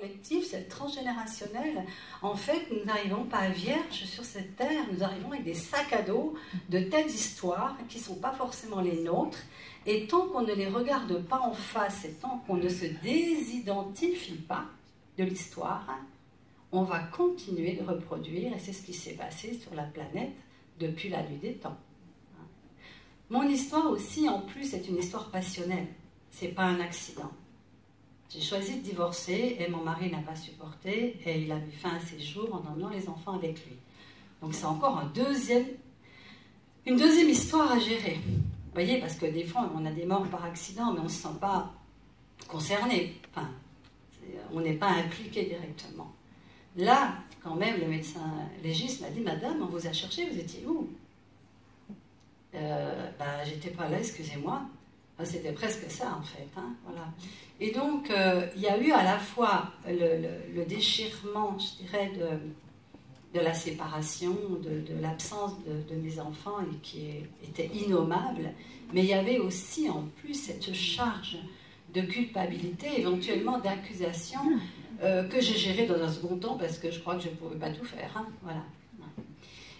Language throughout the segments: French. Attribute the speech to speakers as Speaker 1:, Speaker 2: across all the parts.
Speaker 1: collectif, c'est transgénérationnel. En fait, nous n'arrivons pas vierges sur cette terre, nous arrivons avec des sacs à dos de telles histoires qui ne sont pas forcément les nôtres. Et tant qu'on ne les regarde pas en face et tant qu'on ne se désidentifie pas de l'histoire, on va continuer de reproduire, et c'est ce qui s'est passé sur la planète depuis la nuit des temps. Mon histoire aussi, en plus, est une histoire passionnelle. C'est pas un accident. J'ai choisi de divorcer et mon mari n'a pas supporté et il a mis fin à ses jours en emmenant les enfants avec lui. Donc c'est encore une deuxième histoire à gérer. Vous voyez, parce que des fois, on a des morts par accident, mais on ne se sent pas concerné. Enfin, on n'est pas impliqué directement. Là, quand même, le médecin légiste m'a dit « Madame, on vous a cherché, vous étiez où ?» J'étais pas là, excusez-moi. C'était presque ça, en fait. Hein, voilà. Et donc, il y a eu à la fois le déchirement, je dirais, de la séparation, de l'absence de mes enfants, et qui était innommable, mais il y avait aussi, en plus, cette charge de culpabilité, éventuellement d'accusation, que j'ai gérée dans un second temps, parce que je crois que je ne pouvais pas tout faire. Hein, voilà.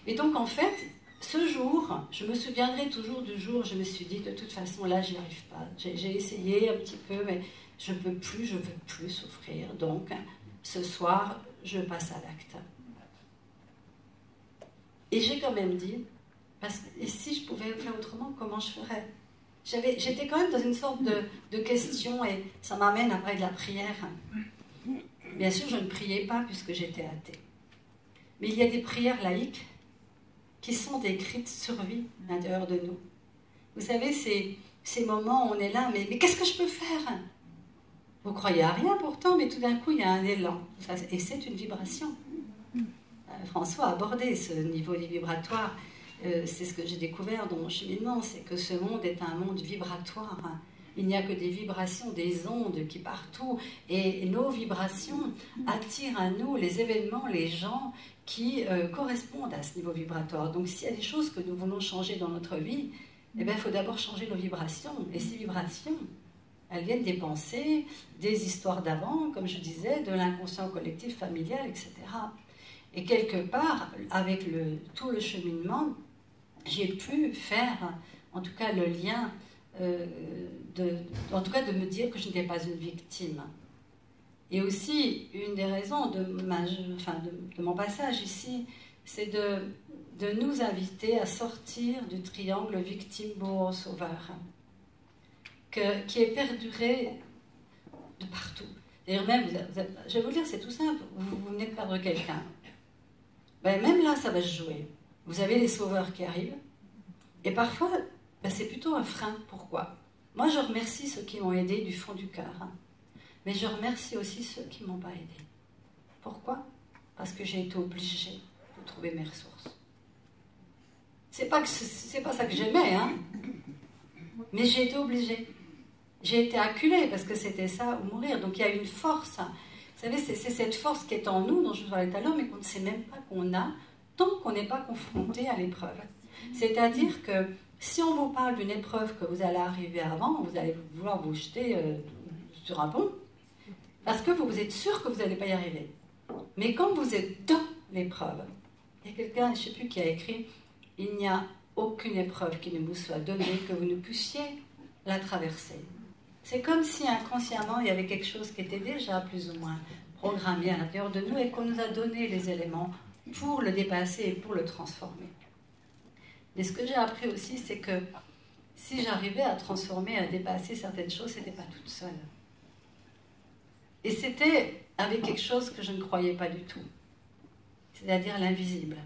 Speaker 1: Et donc, en fait, ce jour, je me souviendrai toujours du jour où je me suis dit, de toute façon, là, j'y arrive pas. J'ai essayé un petit peu, mais je ne veux plus souffrir. Donc, ce soir, je passe à l'acte. Et j'ai quand même dit, et si je pouvais faire autrement, comment je ferais? J'étais quand même dans une sorte de question, et ça m'amène après de la prière. Bien sûr, je ne priais pas puisque j'étais athée. Mais il y a des prières laïques qui sont des cris de survie à l'intérieur de nous. Vous savez, ces moments où on est là, mais qu'est-ce que je peux faire? Vous croyez à rien pourtant, mais tout d'un coup, il y a un élan. Et c'est une vibration. François a abordé ce niveau vibratoire. C'est ce que j'ai découvert dans mon cheminement, c'est que ce monde est un monde vibratoire. Il n'y a que des vibrations, des ondes qui partout. Et nos vibrations attirent à nous les événements, les gens qui correspondent à ce niveau vibratoire. Donc s'il y a des choses que nous voulons changer dans notre vie, eh bien, il faut d'abord changer nos vibrations. Et ces vibrations, elles viennent des pensées, des histoires d'avant, comme je disais, de l'inconscient collectif, familial, etc. Et quelque part, avec tout le cheminement, j'ai pu faire, en tout cas, le lien, en tout cas, de me dire que je n'étais pas une victime. Et aussi, une des raisons de mon passage ici, c'est de nous inviter à sortir du triangle victime-bourreau-sauveur, qui est perduré de partout. D'ailleurs, même, je vais vous le dire, c'est tout simple, vous venez de perdre quelqu'un. Ben, même là, ça va se jouer. Vous avez les sauveurs qui arrivent, et parfois, ben, c'est plutôt un frein. Pourquoi? Moi, je remercie ceux qui m'ont aidé du fond du cœur. Hein. Mais je remercie aussi ceux qui ne m'ont pas aidé. Pourquoi? Parce que j'ai été obligée de trouver mes ressources. C'est pas ça que j'aimais, hein. Mais j'ai été obligée. J'ai été acculée parce que c'était ça ou mourir. Donc il y a une force. Vous savez, c'est cette force qui est en nous, dont je vous parlais tout à l'heure, mais qu'on ne sait même pas qu'on a, tant qu'on n'est pas confronté à l'épreuve. C'est-à-dire que si on vous parle d'une épreuve que vous allez arriver avant, vous allez vouloir vous jeter sur un pont, parce que vous êtes sûr que vous n'allez pas y arriver. Mais quand vous êtes dans l'épreuve, il y a quelqu'un, je ne sais plus qui a écrit, il n'y a aucune épreuve qui ne vous soit donnée que vous ne puissiez la traverser. C'est comme si inconsciemment, il y avait quelque chose qui était déjà plus ou moins programmé à l'intérieur de nous et qu'on nous a donné les éléments pour le dépasser et pour le transformer. Mais ce que j'ai appris aussi, c'est que si j'arrivais à transformer, à dépasser certaines choses, ce n'était pas toute seule. Et c'était avec quelque chose que je ne croyais pas du tout. C'est-à-dire l'invisible.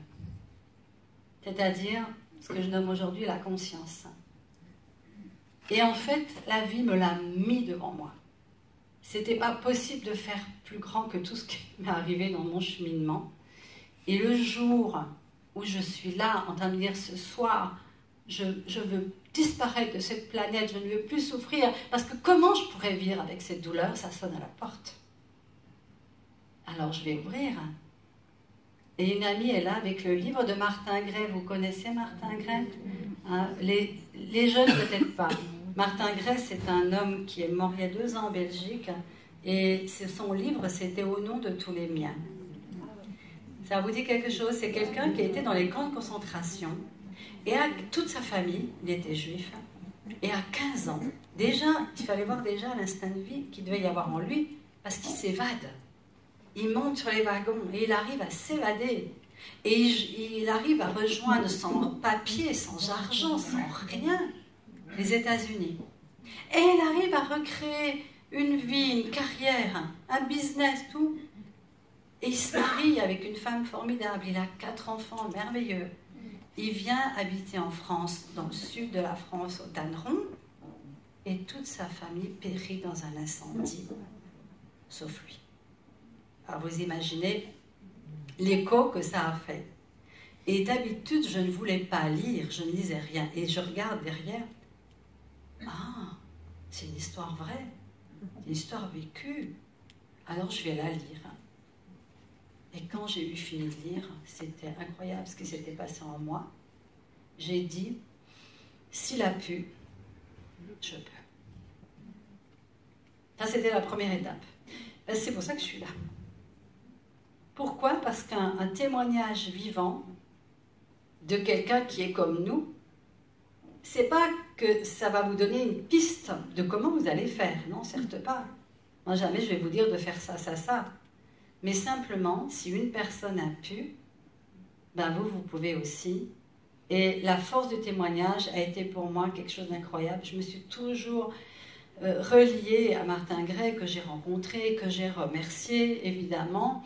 Speaker 1: C'est-à-dire ce que je nomme aujourd'hui la conscience. Et en fait, la vie me l'a mis devant moi. C'était pas possible de faire plus grand que tout ce qui m'est arrivé dans mon cheminement. Et le jour où je suis là, en train de dire ce soir, je veux disparaître de cette planète, je ne veux plus souffrir, parce que comment je pourrais vivre avec cette douleur? Ça sonne à la porte. Alors je vais ouvrir. Et une amie est là avec le livre de Martin Gray. Vous connaissez Martin Gray? Hein, les jeunes peut-être pas. Martin Gray, c'est un homme qui est mort il y a 2 ans en Belgique Et son livre, c'était Au nom de tous les miens. Ça vous dit quelque chose? C'est quelqu'un qui était dans les camps de concentration. Et toute sa famille, il était juif. Et à 15 ans, déjà, il fallait voir déjà l'instinct de vie qu'il devait y avoir en lui, parce qu'il s'évade. Il monte sur les wagons et il arrive à s'évader. Et il arrive à rejoindre sans papier, sans argent, sans rien, les États-Unis. Et il arrive à recréer une vie, une carrière, un business, tout. Et il se marie avec une femme formidable. Il a 4 enfants merveilleux. Il vient habiter en France, dans le sud de la France, au Tanneron. Et toute sa famille périt dans un incendie, sauf lui. Alors vous imaginez l'écho que ça a fait. Et d'habitude, je ne voulais pas lire, je ne lisais rien. Et je regarde derrière. Ah, c'est une histoire vraie, une histoire vécue. Alors je vais la lire. Et quand j'ai eu fini de lire, c'était incroyable ce qui s'était passé en moi. J'ai dit, s'il a pu, je peux. Ça, c'était la première étape. C'est pour ça que je suis là. Pourquoi? Parce qu'un témoignage vivant de quelqu'un qui est comme nous, c'est pas que ça va vous donner une piste de comment vous allez faire. Non, certes pas. Moi, jamais je vais vous dire de faire ça, ça, ça. Mais simplement, si une personne a pu, ben vous pouvez aussi. Et la force du témoignage a été pour moi quelque chose d'incroyable. Je me suis toujours reliée à Martin Gray, que j'ai rencontré, que j'ai remercié, évidemment,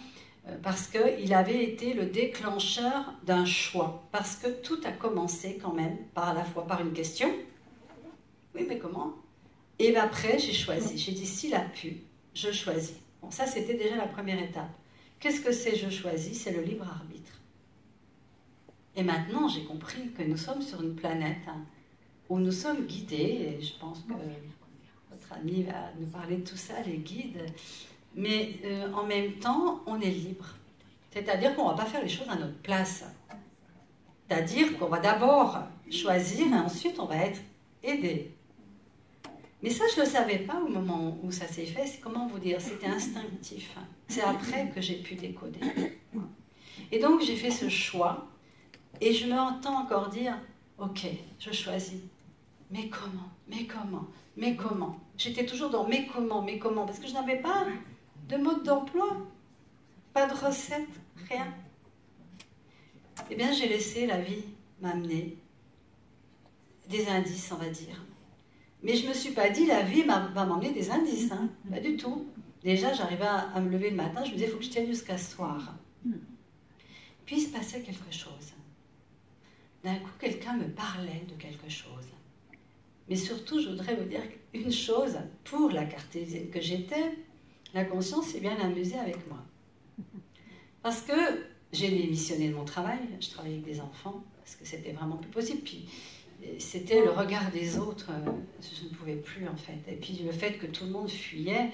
Speaker 1: parce qu'il avait été le déclencheur d'un choix. Parce que tout a commencé quand même, par la fois par une question. Oui, mais comment? Et après, j'ai choisi. J'ai dit, s'il a pu, je choisis. Bon, ça, c'était déjà la première étape. Qu'est-ce que c'est je choisis? C'est le libre arbitre. Et maintenant, j'ai compris que nous sommes sur une planète où nous sommes guidés, et je pense que votre ami va nous parler de tout ça, les guides, mais en même temps, on est libre. C'est-à-dire qu'on ne va pas faire les choses à notre place. C'est-à-dire qu'on va d'abord choisir et ensuite on va être aidé. Mais ça, je ne le savais pas au moment où ça s'est fait. C'est comment vous dire? C'était instinctif. C'est après que j'ai pu décoder. Et donc, j'ai fait ce choix. Et je m'entends encore dire, ok, je choisis. Mais comment? Mais comment? Mais comment? J'étais toujours dans mais comment? Parce que je n'avais pas de mode d'emploi, pas de recette, rien. Eh bien, j'ai laissé la vie m'amener des indices, on va dire. Mais je ne me suis pas dit, la vie va m'emmener des indices, hein. Pas du tout. Déjà, j'arrivais à me lever le matin, je me disais, il faut que je tienne jusqu'à ce soir. Puis, il se passait quelque chose. D'un coup, quelqu'un me parlait de quelque chose. Mais surtout, je voudrais vous dire une chose, pour la cartésienne que j'étais, la conscience s'est bien amusée avec moi. Parce que j'ai démissionné de mon travail, je travaillais avec des enfants, parce que c'était vraiment plus possible. Puis, c'était le regard des autres, je ne pouvais plus en fait. Et puis le fait que tout le monde fuyait,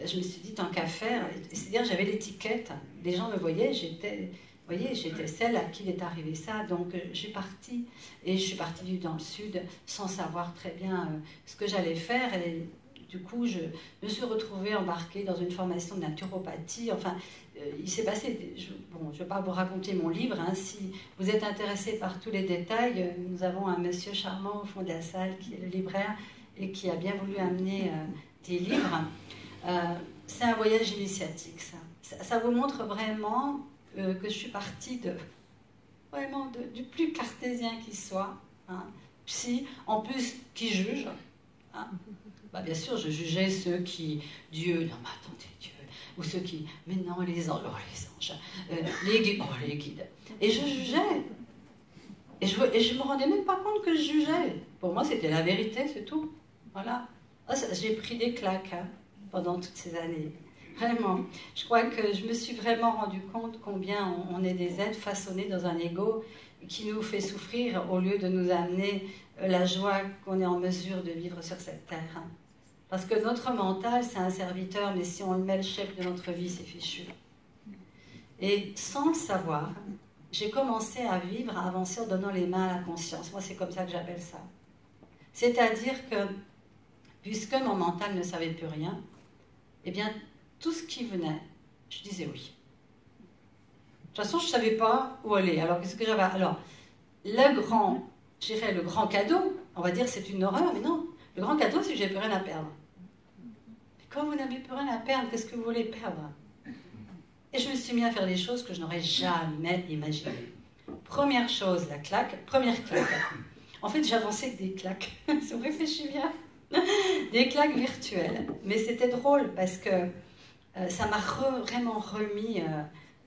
Speaker 1: je me suis dit tant qu'à faire, c'est-à-dire j'avais l'étiquette, les gens me voyaient, j'étais celle à qui il est arrivé ça, donc je suis partie, et je suis partie vivre dans le sud sans savoir très bien ce que j'allais faire, et du coup je me suis retrouvée embarquée dans une formation de naturopathie, enfin il s'est passé, bon je ne vais pas vous raconter mon livre, hein, si vous êtes intéressé par tous les détails, nous avons un monsieur charmant au fond de la salle qui est le libraire et qui a bien voulu amener des livres. C'est un voyage initiatique ça vous montre vraiment que je suis partie vraiment du plus cartésien qui soit, hein, psy, en plus qui juge. Hein. Bah, bien sûr, je jugeais ceux qui, Dieu, non mais attendez, Dieu, ou ceux qui, mais non, les anges, les guides, les guides. Et je jugeais. Et je me rendais même pas compte que je jugeais. Pour moi, c'était la vérité, c'est tout. Voilà. J'ai pris des claques hein, pendant toutes ces années. Vraiment. Je crois que je me suis vraiment rendu compte combien on est des êtres façonnés dans un ego qui nous fait souffrir au lieu de nous amener la joie qu'on est en mesure de vivre sur cette terre. Parce que notre mental, c'est un serviteur, mais si on le met le chef de notre vie, c'est fichu. Et sans le savoir, j'ai commencé à vivre, à avancer en donnant les mains à la conscience. Moi, c'est comme ça que j'appelle ça. C'est-à-dire que, puisque mon mental ne savait plus rien, eh bien, tout ce qui venait, je disais oui. De toute façon, je ne savais pas où aller. Alors, qu'est-ce que j'avais? Alors, je dirais le grand cadeau, on va dire c'est une horreur, mais non. Le grand cadeau, c'est que j'ai plus rien à perdre. Et quand vous n'avez plus rien à perdre, qu'est-ce que vous voulez perdre? Et je me suis mis à faire des choses que je n'aurais jamais imaginées. Première chose, première claque. En fait, j'avançais avec des claques. Si on réfléchit bien. Des claques virtuelles. Mais c'était drôle parce que ça m'a vraiment remis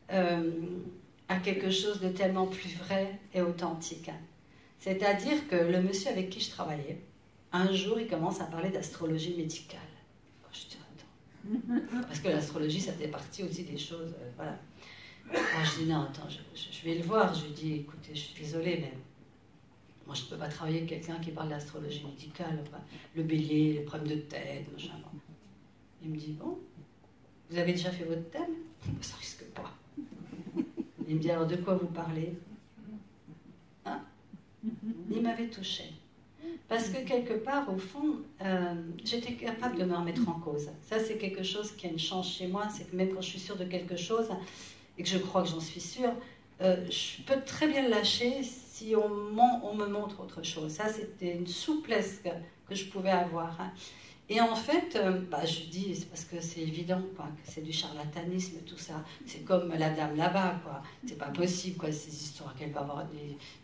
Speaker 1: à quelque chose de tellement plus vrai et authentique. C'est-à-dire que le monsieur avec qui je travaillais, un jour, il commence à parler d'astrologie médicale. Je dis, attends. Parce que l'astrologie, ça fait partie aussi des choses. Voilà. Alors je dis, non, attends, je vais le voir. Je lui dis, écoutez, je suis désolée, mais moi, je ne peux pas travailler avec quelqu'un qui parle d'astrologie médicale. Enfin, le bélier, les problèmes de tête, machin. Il me dit, bon, vous avez déjà fait votre thème? Ça risque pas. Il me dit, alors de quoi vous parlez? Hein? Il m'avait touchée. Parce que quelque part, au fond, j'étais capable de me remettre en cause. Ça, c'est quelque chose qui a une chance chez moi, c'est que même quand je suis sûre de quelque chose, et que je crois que j'en suis sûre, je peux très bien le lâcher si on me montre autre chose. Ça, c'était une souplesse que je pouvais avoir. Et en fait, je dis, c'est parce que c'est évident, quoi, que c'est du charlatanisme, tout ça. C'est comme la dame là-bas, quoi. C'est pas possible, quoi, ces histoires qu'elle va avoir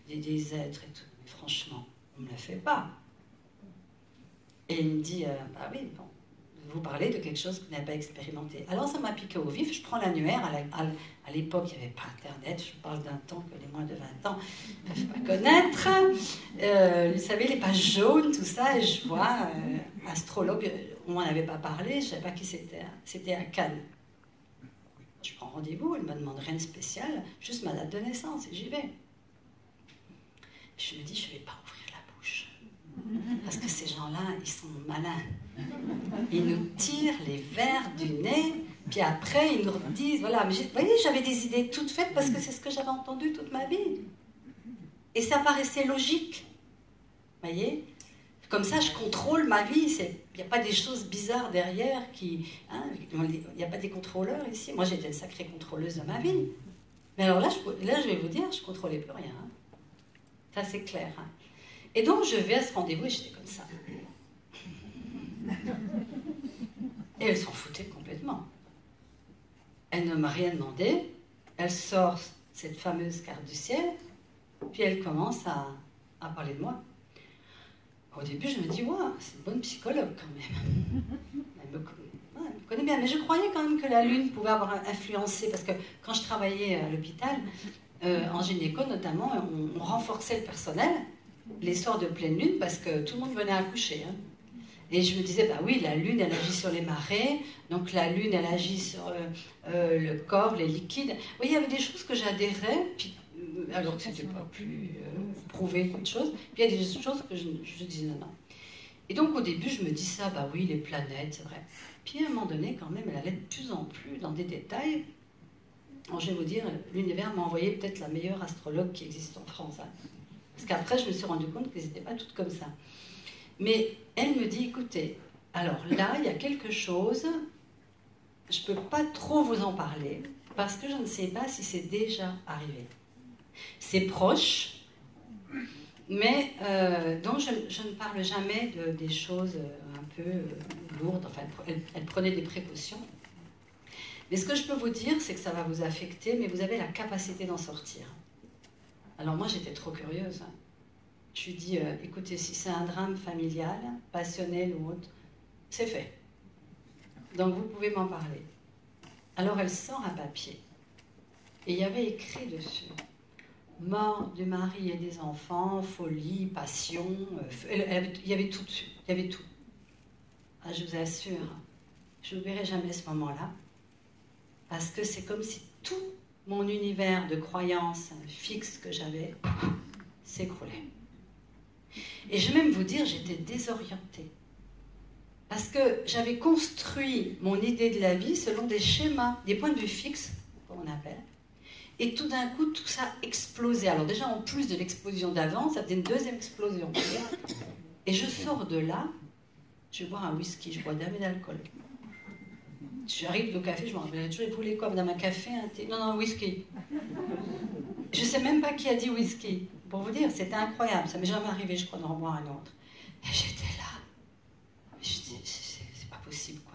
Speaker 1: des êtres et tout. Mais franchement, on ne me la fait pas. Et il me dit, bah oui, bon, vous parlez de quelque chose que vous n'avez pas expérimenté. Alors ça m'a piqué au vif, je prends l'annuaire, à l'époque il n'y avait pas Internet, je parle d'un temps que les moins de 20 ans ne peuvent pas connaître. Vous savez, les pages jaunes, tout ça, et je vois astrologue, on m'en avait pas parlé, je ne savais pas qui c'était, c'était à Cannes. Je prends rendez-vous, elle ne me demande rien de spécial, juste ma date de naissance, et j'y vais. Je me dis, je ne vais pas ouvrir la bouche. Parce que ces gens-là, ils sont malins. Ils nous tirent les vers du nez, puis après, ils nous disent, voilà, mais vous voyez, j'avais des idées toutes faites parce que c'est ce que j'avais entendu toute ma vie. Et ça paraissait logique. Vous voyez? Comme ça, je contrôle ma vie. Il n'y a pas des choses bizarres derrière qui... Hein, il n'y a pas des contrôleurs ici. Moi, j'étais une sacrée contrôleuse de ma vie. Mais alors là, je vais vous dire, je ne contrôlais plus rien. Hein. Ça, c'est clair. Hein. Et donc, je vais à ce rendez-vous et j'étais comme ça. Et elle s'en foutait complètement. Elle ne m'a rien demandé. Elle sort cette fameuse carte du ciel, puis elle commence à parler de moi. Au début, je me dis, ouais, c'est une bonne psychologue quand même. Elle me connaît bien. Mais je croyais quand même que la Lune pouvait avoir influencé, parce que quand je travaillais à l'hôpital, en gynéco notamment, on renforçait le personnel les soirs de pleine lune parce que tout le monde venait accoucher. Hein. Et je me disais, bah oui, la lune, elle agit sur les marées, donc la lune, elle agit sur le corps, les liquides. Vous voyez, il y avait des choses que j'adhérais, puis, alors que c'était pas plus prouvé qu'autre chose. Puis il y a des choses que je disais non, non. Et donc au début, je me dis ça, bah oui, les planètes, c'est vrai. Puis à un moment donné, quand même, elle allait de plus en plus dans des détails. Alors je vais vous dire, l'univers m'a envoyé peut-être la meilleure astrologue qui existe en France. Hein. Parce qu'après, je me suis rendu compte qu'elles n'étaient pas toutes comme ça. Mais elle me dit, écoutez, alors là, il y a quelque chose, je ne peux pas trop vous en parler, parce que je ne sais pas si c'est déjà arrivé. C'est proche, mais donc je ne parle jamais des choses un peu lourdes. Enfin, elle prenait des précautions. Mais ce que je peux vous dire, c'est que ça va vous affecter, mais vous avez la capacité d'en sortir. Alors moi, j'étais trop curieuse. Hein. Je lui dis, écoutez, si c'est un drame familial, passionnel ou autre, c'est fait. Donc vous pouvez m'en parler. Alors elle sort un papier. Et il y avait écrit dessus, mort du mari et des enfants, folie, passion, il y avait tout dessus, il y avait tout. Ah, je vous assure, je n'oublierai jamais ce moment-là, parce que c'est comme si tout mon univers de croyances fixes que j'avais s'écroulait. Et je vais même vous dire, j'étais désorientée. Parce que j'avais construit mon idée de la vie selon des schémas, des points de vue fixes, comme on appelle. Et tout d'un coup, tout ça explosait. Alors déjà, en plus de l'explosion d'avant, ça faisait une deuxième explosion. Et je sors de là, je bois un whisky, je bois jamais d'alcool. J'arrive au café, je me rappelle toujours, vous voulez quoi, madame, un café, un thé? Non, non, whisky. Je ne sais même pas qui a dit whisky. Pour vous dire, c'était incroyable. Ça m'est jamais arrivé, je crois, d'en revoir un autre. Et j'étais là. Je dis, c'est pas possible, quoi.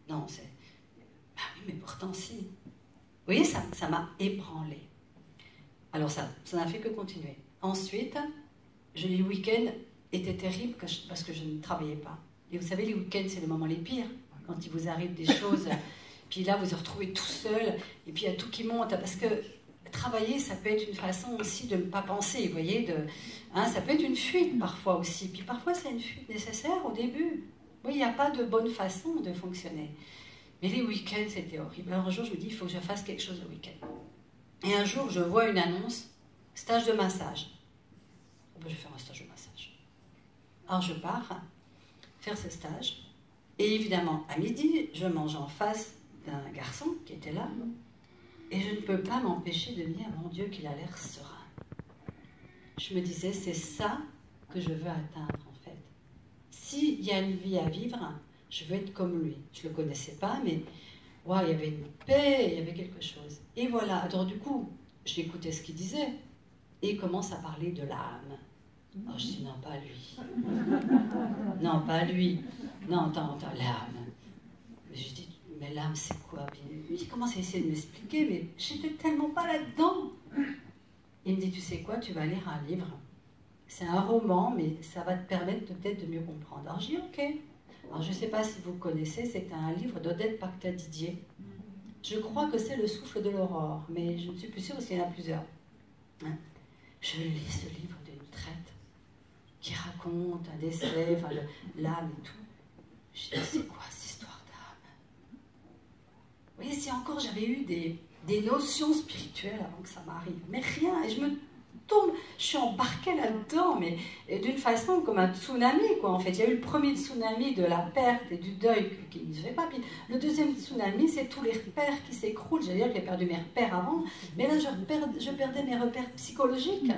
Speaker 1: Non, c'est... Ah oui, mais pourtant, si. Vous voyez, ça m'a ébranlé. Alors ça n'a fait que continuer. Ensuite, les week-ends étaient terribles parce que je ne travaillais pas. Et vous savez, les week-ends, c'est les moments les pires. Quand il vous arrive des choses, puis là, vous vous retrouvez tout seul, et puis il y a tout qui monte. Parce que travailler, ça peut être une façon aussi de ne pas penser, vous voyez. Ça peut être une fuite parfois aussi. Puis parfois, c'est une fuite nécessaire au début. Oui, il n'y a pas de bonne façon de fonctionner. Mais les week-ends, c'était horrible. Alors un jour, je me dis, il faut que je fasse quelque chose le week-end. Et un jour, je vois une annonce, stage de massage. Je vais faire un stage de massage. Alors je pars faire ce stage. Et évidemment, à midi, je mange en face d'un garçon qui était là. Et je ne peux pas m'empêcher de dire, mon Dieu, qu'il a l'air serein. Je me disais, c'est ça que je veux atteindre, en fait. S'il y a une vie à vivre, je veux être comme lui. Je ne le connaissais pas, mais wow, il y avait une paix, il y avait quelque chose. Et voilà, alors du coup, j'écoutais ce qu'il disait. Et il commence à parler de l'âme. Alors je dis, non, pas lui. Non, pas lui. Non, attends, l'âme. Je dis, mais l'âme, c'est quoi? Puis il commence à essayer de m'expliquer, mais j'étais tellement pas là-dedans. Il me dit, tu sais quoi, tu vas lire un livre. C'est un roman, mais ça va te permettre peut-être de mieux comprendre. Alors je dis, ok. Alors je ne sais pas si vous connaissez, c'est un livre d'Odette Pacta-Didier. Je crois que c'est Le souffle de l'aurore, mais je ne suis plus sûre parce qu'il y en a plusieurs. Je lis ce livre d'une traite qui raconte un décès, enfin l'âme et tout. Je dis, c'est quoi cette histoire d'âme? Vous voyez, si encore j'avais eu des notions spirituelles avant que ça m'arrive, mais rien, et je suis embarquée là-dedans, mais d'une façon comme un tsunami, quoi, en fait. Il y a eu le premier tsunami de la perte et du deuil qui ne se fait pas, puis le deuxième tsunami, c'est tous les repères qui s'écroulent. J'allais dire que j'ai perdu mes repères avant, mais là, je perdais mes repères psychologiques.